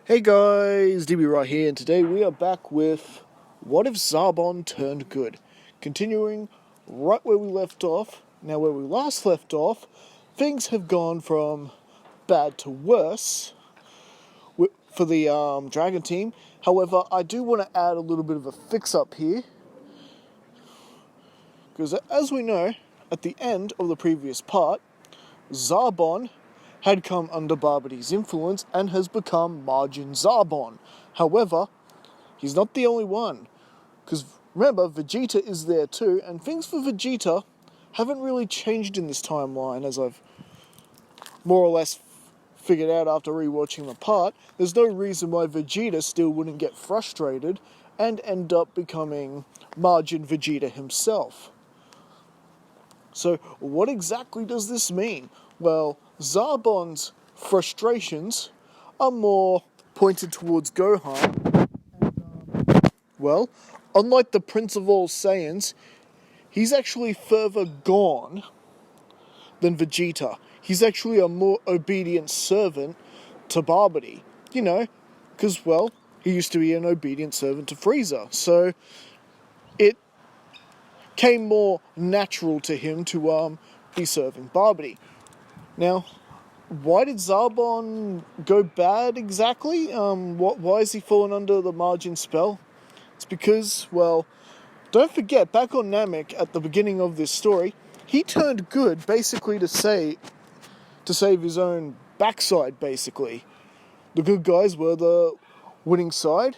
Hey guys, DB right here, and today we are back with What If Zarbon Turned Good? Continuing right where we left off. Now, where we last left off, things have gone from bad to worse for the Dragon team. However, I do want to add a little bit of a fix-up here. Because as we know, at the end of the previous part, Zarbon had come under Barbady's influence and has become Majin Zarbon. However, he's not the only one. Because remember, Vegeta is there too, and things for Vegeta haven't really changed in this timeline, as I've more or less figured out after rewatching the part. There's no reason why Vegeta still wouldn't get frustrated and end up becoming Majin Vegeta himself. So what exactly does this mean? Well, Zarbon's frustrations are more pointed towards Gohan. Well, unlike the Prince of All Saiyans, he's actually further gone than Vegeta. He's actually a more obedient servant to Barbary. You know, because, well, he used to be an obedient servant to Frieza. So it came more natural to him to be serving Barbary. Now, why did Zarbon go bad exactly? Why is he fallen under the Majin spell? It's because, well, don't forget, back on Namek at the beginning of this story, he turned good basically to save his own backside, basically. The good guys were the winning side.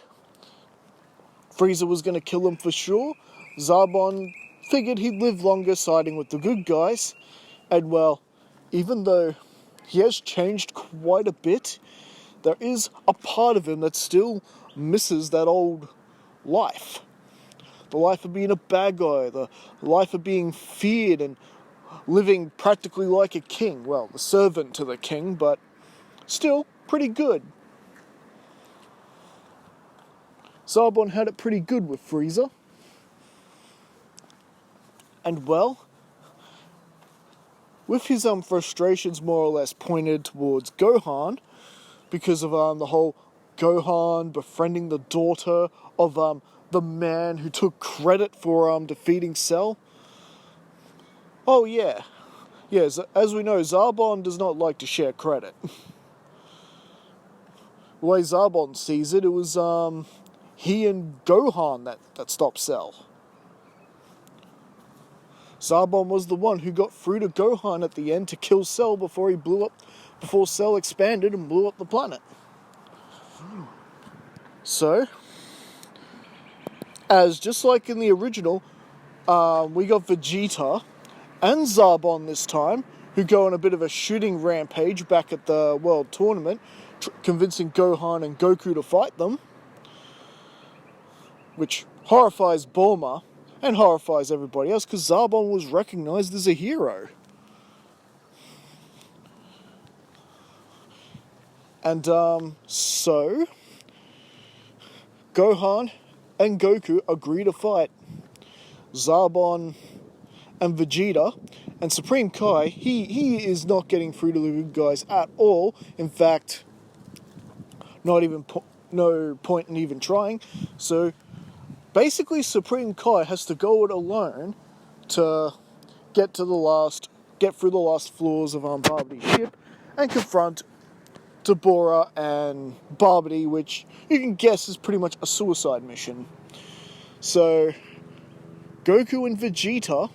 Frieza was going to kill him for sure. Zarbon figured he'd live longer siding with the good guys. And, well, even though he has changed quite a bit, there is a part of him that still misses that old life. The life of being a bad guy, the life of being feared and living practically like a king. Well, the servant to the king, but still pretty good. Zarbon had it pretty good with Frieza. And, well, with his frustrations more or less pointed towards Gohan, because of the whole Gohan befriending the daughter of the man who took credit for defeating Cell. Oh yeah. Yes, as we know, Zarbon does not like to share credit. The way Zarbon sees it, it was he and Gohan that stopped Cell. Zarbon was the one who got through to Gohan at the end to kill Cell before Cell expanded and blew up the planet. So, as just like in the original, we got Vegeta and Zarbon this time, who go on a bit of a shooting rampage back at the World Tournament, convincing Gohan and Goku to fight them, which horrifies Bulma and horrifies everybody else, because Zarbon was recognized as a hero. And, so Gohan and Goku agree to fight Zarbon and Vegeta, and Supreme Kai, he is not getting through to the good guys at all. In fact, not even no point in even trying. So basically, Supreme Kai has to go it alone to get through the last floors of Barbady's ship and confront Dabura and Barbady, which you can guess is pretty much a suicide mission. So Goku and Vegeta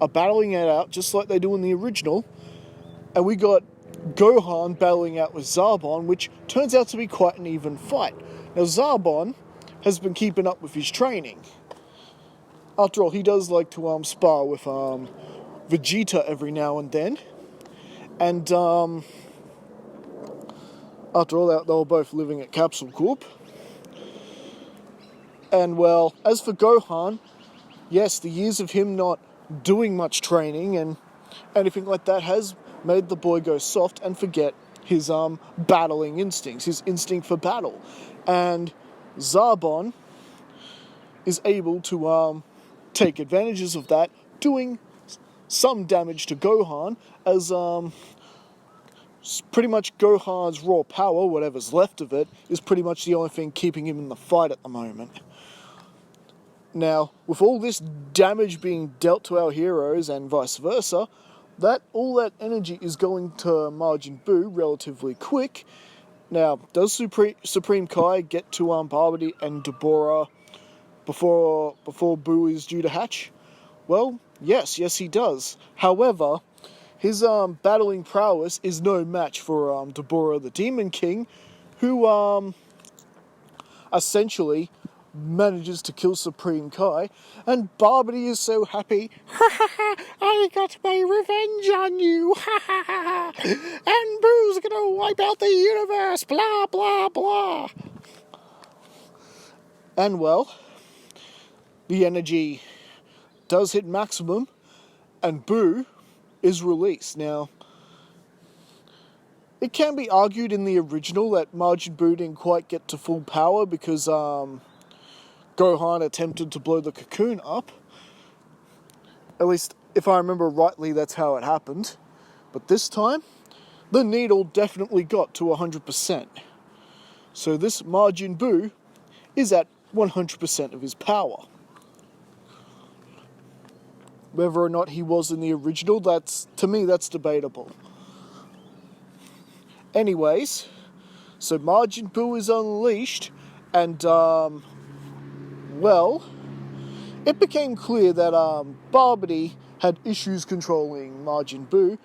are battling it out just like they do in the original, and we got Gohan battling out with Zarbon, which turns out to be quite an even fight. Now, Zarbon has been keeping up with his training. After all, he does like to spar with Vegeta every now and then, and after all, they were both living at Capsule Corp. And, well, as for Gohan, yes, the years of him not doing much training and anything like that has made the boy go soft and forget his battling instincts, his instinct for battle. And Zarbon is able to take advantages of that, doing some damage to Gohan as pretty much Gohan's raw power, whatever's left of it, is pretty much the only thing keeping him in the fight at the moment. Now, with all this damage being dealt to our heroes and vice versa, all that energy is going to Majin Buu relatively quick. Now, does Supreme Kai get to Babidi and Dabura before Buu is due to hatch? Well, yes he does. However, his battling prowess is no match for Dabura the Demon King, who essentially manages to kill Supreme Kai, and Babidi is so happy. Ha ha ha! I got my revenge on you! Ha ha ha! And Boo's gonna wipe out the universe! Blah blah blah! And well, the energy does hit maximum, and Buu is released. Now, it can be argued in the original that Majin Buu didn't quite get to full power because Gohan attempted to blow the cocoon up. At least, if I remember rightly, that's how it happened. But this time, the needle definitely got to 100%. So this Majin Buu is at 100% of his power. Whether or not he was in the original, to me, that's debatable. Anyways, so Majin Buu is unleashed, and well, it became clear that Babidi had issues controlling Majin Buu.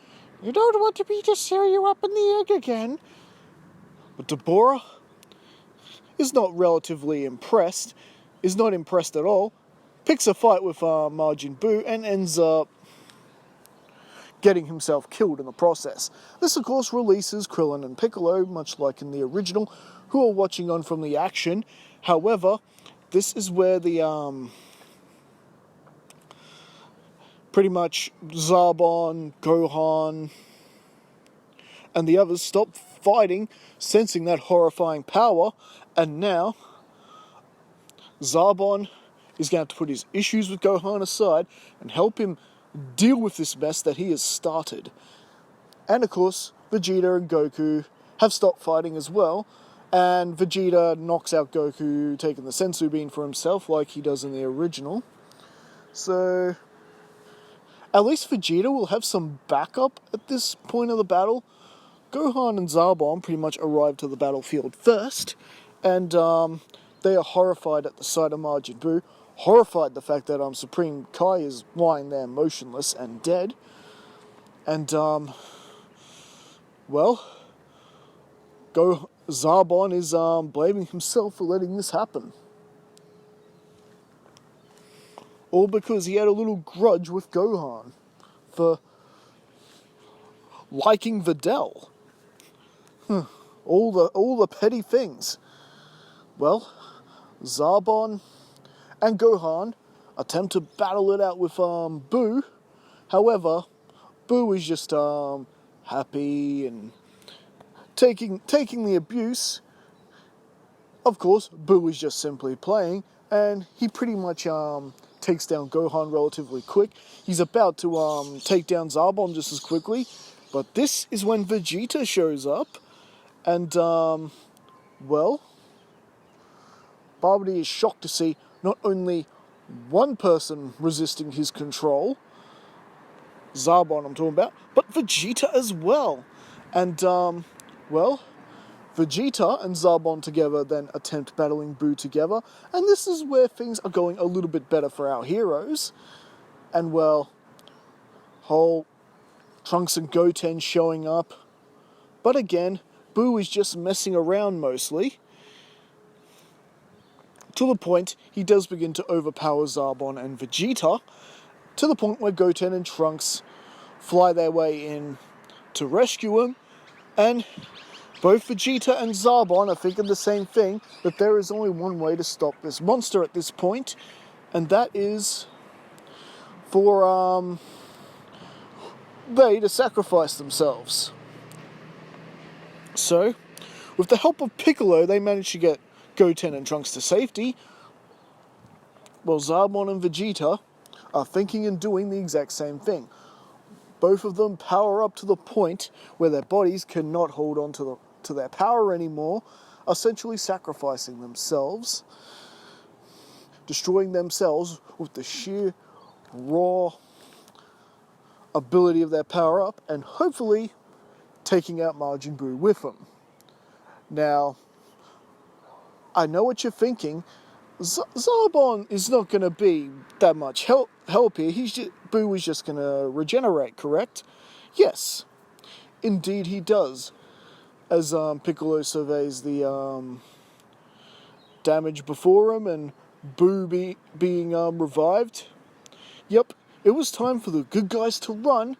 You don't want me to sew you up in the egg again. But Dabura is not impressed at all, picks a fight with Majin Buu and ends up getting himself killed in the process. This, of course, releases Krillin and Piccolo, much like in the original, who are watching on from the action. However, this is where the pretty much Zarbon, Gohan, and the others stop fighting, sensing that horrifying power, and now Zarbon is going to put his issues with Gohan aside and help him deal with this mess that he has started. And of course, Vegeta and Goku have stopped fighting as well, and Vegeta knocks out Goku, taking the Senzu Bean for himself like he does in the original. So, at least Vegeta will have some backup at this point of the battle. Gohan and Zarbon pretty much arrive to the battlefield first, and they are horrified at the sight of Majin Buu, horrified the fact that Supreme Kai is lying there motionless and dead. And, well, Zarbon is blaming himself for letting this happen. All because he had a little grudge with Gohan for liking Videl. All the petty things. Well, Zarbon and Gohan attempt to battle it out with Buu. However, Buu is just happy and taking the abuse. Of course, Buu is just simply playing, and he pretty much takes down Gohan relatively quick. He's about to take down Zarbon just as quickly, but this is when Vegeta shows up, and well, Babidi is shocked to see not only one person resisting his control, Zarbon I'm talking about, but Vegeta as well. And well, Vegeta and Zarbon together then attempt battling Buu together, and this is where things are going a little bit better for our heroes. And well, whole Trunks and Goten showing up, but again, Buu is just messing around mostly, to the point he does begin to overpower Zarbon and Vegeta, to the point where Goten and Trunks fly their way in to rescue him, and both Vegeta and Zarbon are thinking the same thing, that there is only one way to stop this monster at this point, and that is for they to sacrifice themselves. So, with the help of Piccolo, they manage to get Goten and Trunks to safety, while Zarbon and Vegeta are thinking and doing the exact same thing. both of them power up to the point where their bodies cannot hold on to their power anymore, essentially sacrificing themselves, destroying themselves with the sheer raw ability of their power up, and hopefully taking out Majin Buu with them. Now, I know what you're thinking. Zarbon is not going to be that much help here. Buu is just going to regenerate, correct? Yes, indeed he does. As Piccolo surveys the damage before him and Buu being revived. Yep, it was time for the good guys to run,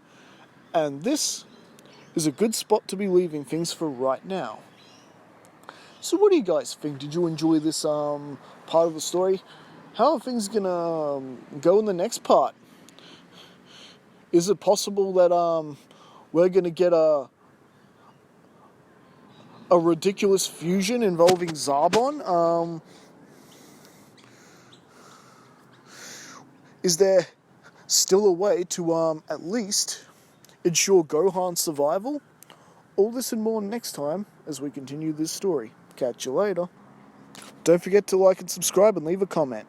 and this is a good spot to be leaving things for right now. So what do you guys think? Did you enjoy this part of the story? How are things gonna go in the next part? Is it possible that we're gonna get a ridiculous fusion involving Zarbon? Is there still a way to at least ensure Gohan's survival? All this and more next time as we continue this story. Catch you later. Don't forget to like and subscribe and leave a comment.